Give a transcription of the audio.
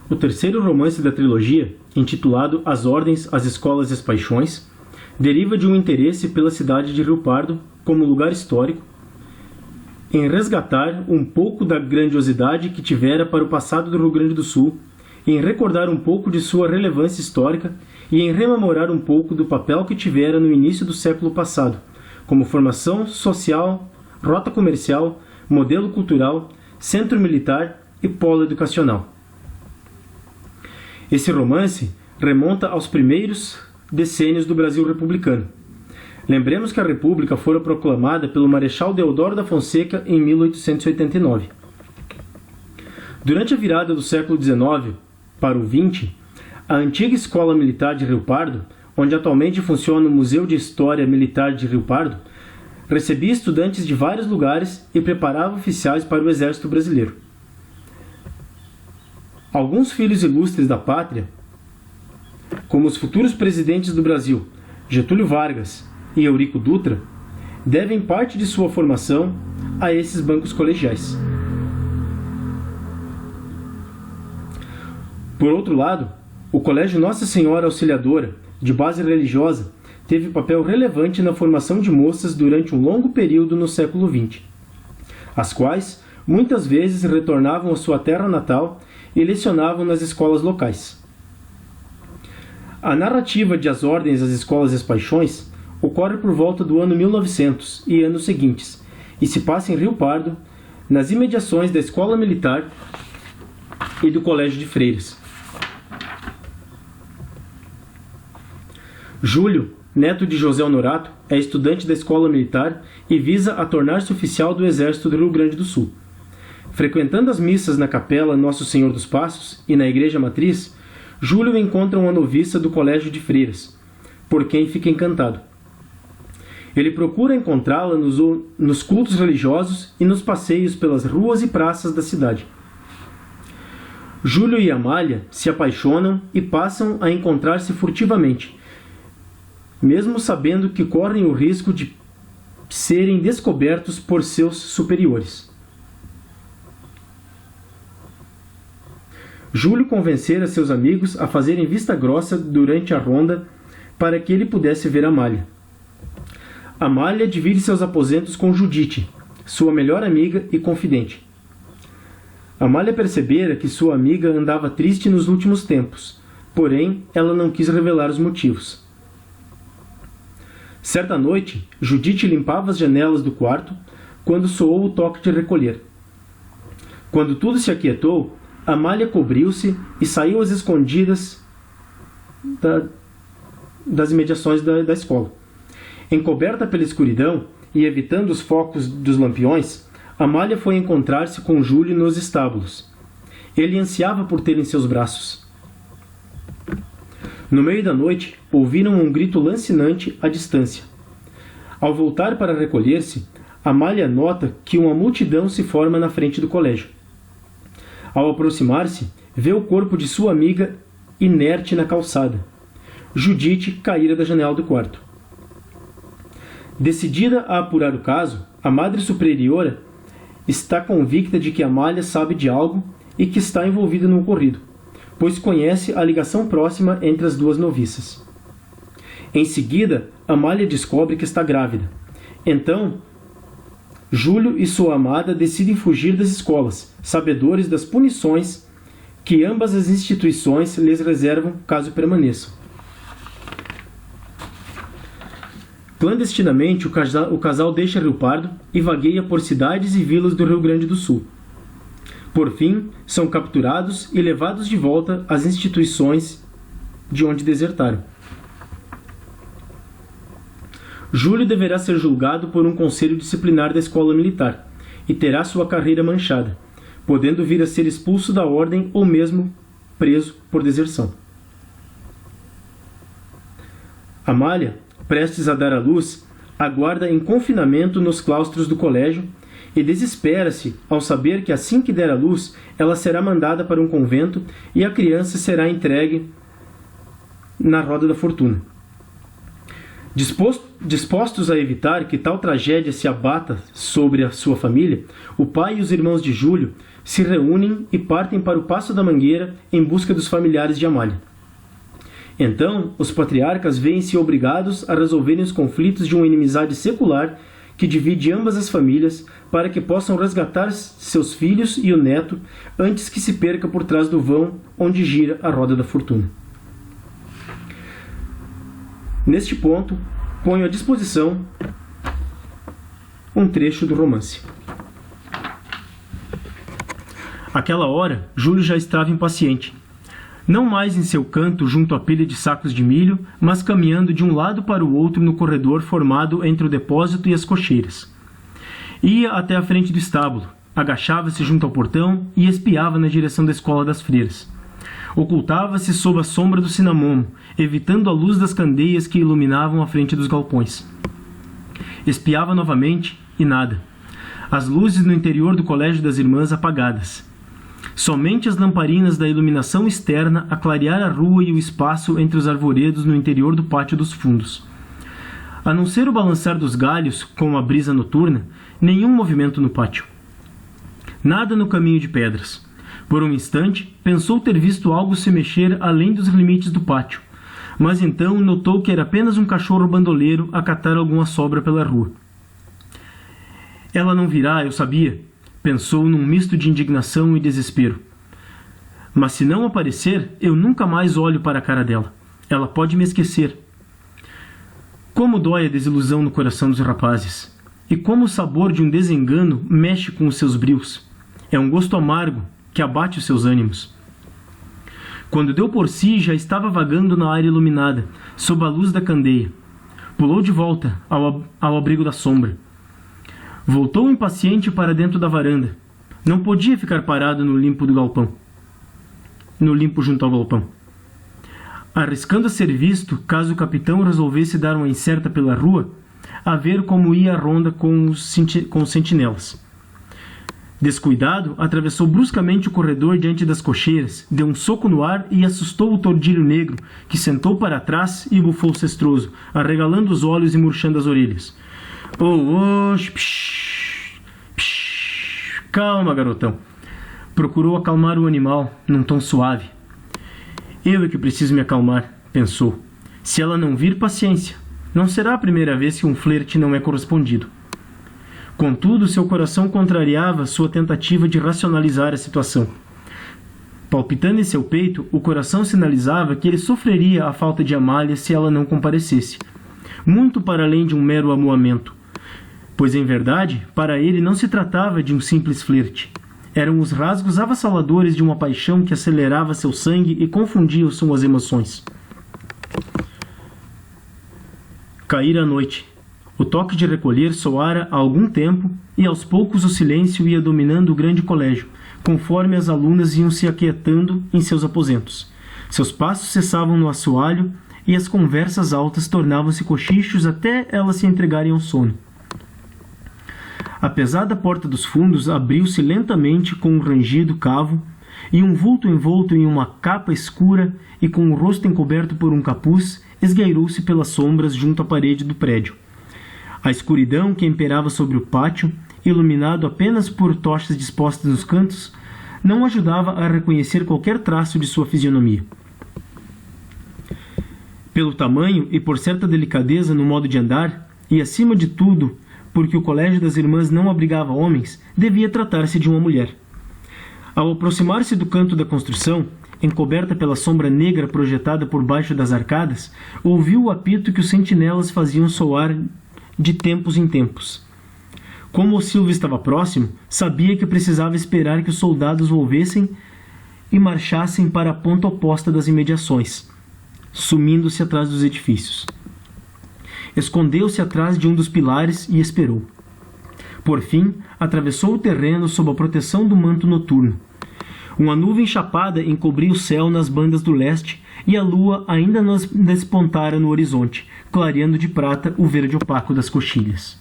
O terceiro romance da trilogia, intitulado As Ordens, as Escolas e as Paixões, deriva de um interesse pela cidade de Rio Pardo como lugar histórico, em resgatar um pouco da grandiosidade que tivera para o passado do Rio Grande do Sul, em recordar um pouco de sua relevância histórica e em rememorar um pouco do papel que tivera no início do século passado, como formação social, rota comercial, modelo cultural, centro militar e polo educacional. Esse romance remonta aos primeiros decênios do Brasil republicano. Lembremos que a República fora proclamada pelo Marechal Deodoro da Fonseca em 1889. Durante a virada do século XIX para o XX, a antiga Escola Militar de Rio Pardo, onde atualmente funciona o Museu de História Militar de Rio Pardo, recebia estudantes de vários lugares e preparava oficiais para o Exército Brasileiro. Alguns filhos ilustres da pátria, como os futuros presidentes do Brasil, Getúlio Vargas e Eurico Dutra, devem parte de sua formação a esses bancos colegiais. Por outro lado, o Colégio Nossa Senhora Auxiliadora, de base religiosa, teve papel relevante na formação de moças durante um longo período no século XX, as quais muitas vezes retornavam à sua terra natal e lecionavam nas escolas locais. A narrativa de As Ordens, as Escolas e as Paixões ocorre por volta do ano 1900 e anos seguintes, e se passa em Rio Pardo, nas imediações da Escola Militar e do Colégio de Freiras. Júlio, neto de José Honorato, é estudante da Escola Militar e visa a tornar-se oficial do Exército do Rio Grande do Sul. Frequentando as missas na capela Nosso Senhor dos Passos e na Igreja Matriz, Júlio encontra uma noviça do Colégio de Freiras, por quem fica encantado. Ele procura encontrá-la nos cultos religiosos e nos passeios pelas ruas e praças da cidade. Júlio e Amália se apaixonam e passam a encontrar-se furtivamente, mesmo sabendo que correm o risco de serem descobertos por seus superiores. Júlio convencera seus amigos a fazerem vista grossa durante a ronda para que ele pudesse ver Amália. Amália divide seus aposentos com Judite, sua melhor amiga e confidente. Amália percebera que sua amiga andava triste nos últimos tempos, porém ela não quis revelar os motivos. Certa noite, Judite limpava as janelas do quarto quando soou o toque de recolher. Quando tudo se aquietou, Amália cobriu-se e saiu às escondidas das imediações da escola. Encoberta pela escuridão e evitando os focos dos lampiões, Amália foi encontrar-se com Júlio nos estábulos. Ele ansiava por ter em seus braços. No meio da noite, ouviram um grito lancinante à distância. Ao voltar para recolher-se, Amália nota que uma multidão se forma na frente do colégio. Ao aproximar-se, vê o corpo de sua amiga inerte na calçada. Judite caíra da janela do quarto. Decidida a apurar o caso, a Madre Superiora está convicta de que Amália sabe de algo e que está envolvida no ocorrido, pois conhece a ligação próxima entre as duas noviças. Em seguida, Amália descobre que está grávida. Então, Júlio e sua amada decidem fugir das escolas, sabedores das punições que ambas as instituições lhes reservam caso permaneçam. Clandestinamente, o casal deixa Rio Pardo e vagueia por cidades e vilas do Rio Grande do Sul. Por fim, são capturados e levados de volta às instituições de onde desertaram. Júlio deverá ser julgado por um conselho disciplinar da escola militar e terá sua carreira manchada, podendo vir a ser expulso da ordem ou mesmo preso por deserção. Amália, prestes a dar à luz, aguarda em confinamento nos claustros do colégio e desespera-se ao saber que assim que der à luz, ela será mandada para um convento e a criança será entregue na roda da fortuna. Dispostos a evitar que tal tragédia se abata sobre a sua família, o pai e os irmãos de Júlio se reúnem e partem para o Passo da Mangueira em busca dos familiares de Amália. Então, os patriarcas veem-se obrigados a resolverem os conflitos de uma inimizade secular que divide ambas as famílias para que possam resgatar seus filhos e o neto antes que se perca por trás do vão onde gira a roda da fortuna. Neste ponto, ponho à disposição um trecho do romance. Àquela hora, Júlio já estava impaciente. Não mais em seu canto junto à pilha de sacos de milho, mas caminhando de um lado para o outro no corredor formado entre o depósito e as cocheiras. Ia até a frente do estábulo, agachava-se junto ao portão e espiava na direção da escola das freiras. Ocultava-se sob a sombra do cinamomo, evitando a luz das candeias que iluminavam a frente dos galpões. Espiava novamente e nada. As luzes no interior do colégio das irmãs apagadas. Somente as lamparinas da iluminação externa a clarear a rua e o espaço entre os arvoredos no interior do pátio dos fundos. A não ser o balançar dos galhos com a brisa noturna, nenhum movimento no pátio. Nada no caminho de pedras. Por um instante, pensou ter visto algo se mexer além dos limites do pátio, mas então notou que era apenas um cachorro bandoleiro a catar alguma sobra pela rua. Ela não virá, eu sabia, pensou num misto de indignação e desespero. Mas se não aparecer, eu nunca mais olho para a cara dela. Ela pode me esquecer. Como dói a desilusão no coração dos rapazes. E como o sabor de um desengano mexe com os seus brios. É um gosto amargo que abate os seus ânimos. Quando deu por si, já estava vagando na área iluminada, sob a luz da candeia. Pulou de volta ao abrigo da sombra. Voltou impaciente para dentro da varanda. Não podia ficar parado no limpo do galpão. No limpo junto ao galpão. Arriscando a ser visto, caso o capitão resolvesse dar uma incerta pela rua, a ver como ia a ronda com os sentinelas. Descuidado, atravessou bruscamente o corredor diante das cocheiras, deu um soco no ar e assustou o tordilho negro, que sentou para trás e bufou cestroso, arregalando os olhos e murchando as orelhas. Psh, psh. Calma, garotão. Procurou acalmar o animal, num tom suave. Eu é que preciso me acalmar, pensou. Se ela não vir, paciência. Não será a primeira vez que um flerte não é correspondido. Contudo, seu coração contrariava sua tentativa de racionalizar a situação. Palpitando em seu peito, o coração sinalizava que ele sofreria a falta de Amália se ela não comparecesse. Muito para além de um mero amuamento. Pois, em verdade, para ele não se tratava de um simples flerte. Eram os rasgos avassaladores de uma paixão que acelerava seu sangue e confundia suas emoções. Caíra a noite. O toque de recolher soara há algum tempo e aos poucos o silêncio ia dominando o grande colégio, conforme as alunas iam se aquietando em seus aposentos. Seus passos cessavam no assoalho e as conversas altas tornavam-se cochichos até elas se entregarem ao sono. A pesada porta dos fundos abriu-se lentamente com um rangido cavo e um vulto envolto em uma capa escura e com o rosto encoberto por um capuz esgueirou-se pelas sombras junto à parede do prédio. A escuridão que imperava sobre o pátio, iluminado apenas por tochas dispostas nos cantos, não ajudava a reconhecer qualquer traço de sua fisionomia. Pelo tamanho e por certa delicadeza no modo de andar, e acima de tudo, porque o colégio das irmãs não abrigava homens, devia tratar-se de uma mulher. Ao aproximar-se do canto da construção, encoberta pela sombra negra projetada por baixo das arcadas, ouviu o apito que os sentinelas faziam soar de tempos em tempos. Como o Silvio estava próximo, sabia que precisava esperar que os soldados volvessem e marchassem para a ponta oposta das imediações, sumindo-se atrás dos edifícios. Escondeu-se atrás de um dos pilares e esperou. Por fim, atravessou o terreno sob a proteção do manto noturno. Uma nuvem chapada encobria o céu nas bandas do leste e a lua ainda não despontara no horizonte, clareando de prata o verde opaco das coxilhas.